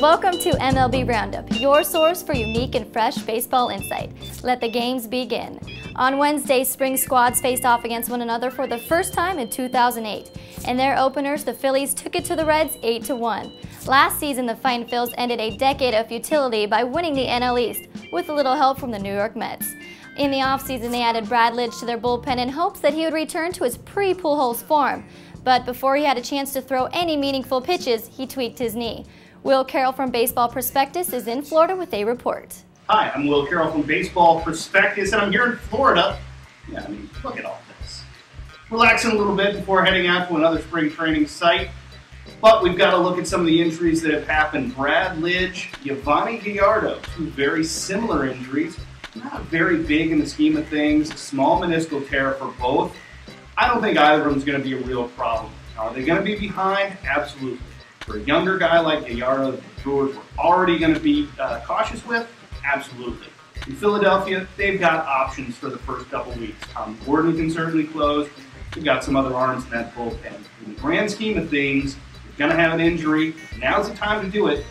Welcome to MLB Roundup, your source for unique and fresh baseball insight. Let the games begin. On Wednesday, spring squads faced off against one another for the first time in 2008. In their openers, the Phillies took it to the Reds 8-1. Last season, the Fightin' Phils ended a decade of futility by winning the NL East, with a little help from the New York Mets. In the offseason, they added Brad Lidge to their bullpen in hopes that he would return to his pre-Pujols form. But before he had a chance to throw any meaningful pitches, he tweaked his knee. Will Carroll from Baseball Prospectus is in Florida with a report. Hi, I'm Will Carroll from Baseball Prospectus, and I'm here in Florida. Yeah, I mean, look at all this. Relaxing a little bit before heading out to another spring training site. But we've got to look at some of the injuries that have happened. Brad Lidge, Yovani, Gallardo, two very similar injuries. Not very big in the scheme of things. A small meniscal tear for both. I don't think either of them is going to be a real problem. Are they going to be behind? Absolutely. For a younger guy like Gallardo, the Brewers were already going to be cautious with? Absolutely. In Philadelphia, they've got options for the first couple weeks. Gordon can certainly close. We've got some other arms in that bullpen. In the grand scheme of things, you're going to have an injury. Now's the time to do it.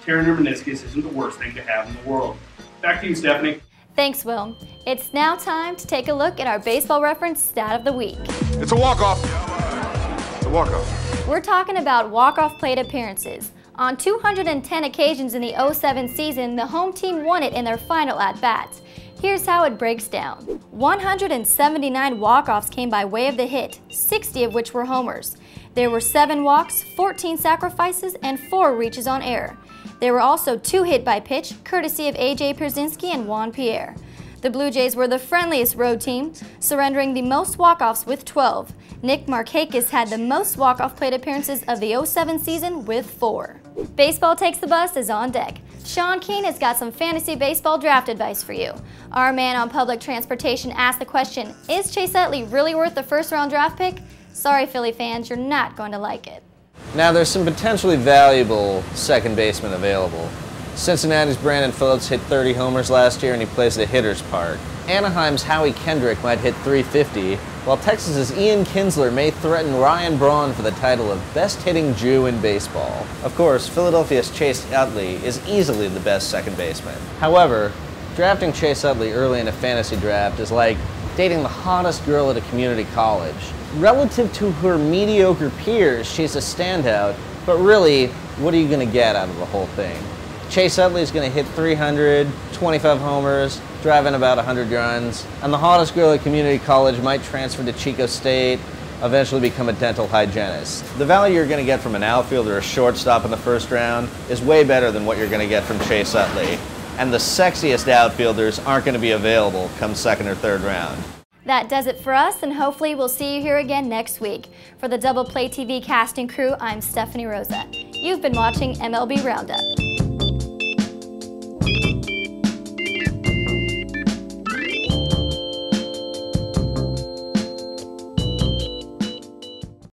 Tearing your meniscus isn't the worst thing to have in the world. Back to you, Stephanie. Thanks, Will. It's now time to take a look at our Baseball Reference Stat of the Week. It's a walk-off. It's a walk-off. We're talking about walk-off plate appearances. On 210 occasions in the 07 season, the home team won it in their final at-bats. Here's how it breaks down. 179 walk-offs came by way of the hit, 60 of which were homers. There were 7 walks, 14 sacrifices, and 4 reaches on air. There were also 2 hit by pitch, courtesy of A.J. Pierzynski and Juan Pierre. The Blue Jays were the friendliest road team, surrendering the most walk-offs with 12. Nick Markakis had the most walk-off plate appearances of the 07 season with 4. Baseball Takes the Bus is on deck. Sean Keane has got some fantasy baseball draft advice for you. Our man on public transportation asked the question, is Chase Utley really worth the first-round draft pick? Sorry, Philly fans, you're not going to like it. Now, there's some potentially valuable second basemen available. Cincinnati's Brandon Phillips hit 30 homers last year and he plays the hitter's park. Anaheim's Howie Kendrick might hit 350, while Texas's Ian Kinsler may threaten Ryan Braun for the title of best hitting Jew in baseball. Of course, Philadelphia's Chase Utley is easily the best second baseman. However, drafting Chase Utley early in a fantasy draft is like dating the hottest girl at a community college. Relative to her mediocre peers, she's a standout, but really, what are you going to get out of the whole thing? Chase Utley is going to hit 300, 25 homers, drive in about 100 runs, and the hottest girl at community college might transfer to Chico State, eventually become a dental hygienist. The value you're going to get from an outfielder or a shortstop in the first round is way better than what you're going to get from Chase Utley, and the sexiest outfielders aren't going to be available come second or third round. That does it for us, and hopefully we'll see you here again next week. For the DoublePlayTV casting crew, I'm Stephanie Rosa. You've been watching MLB Roundup.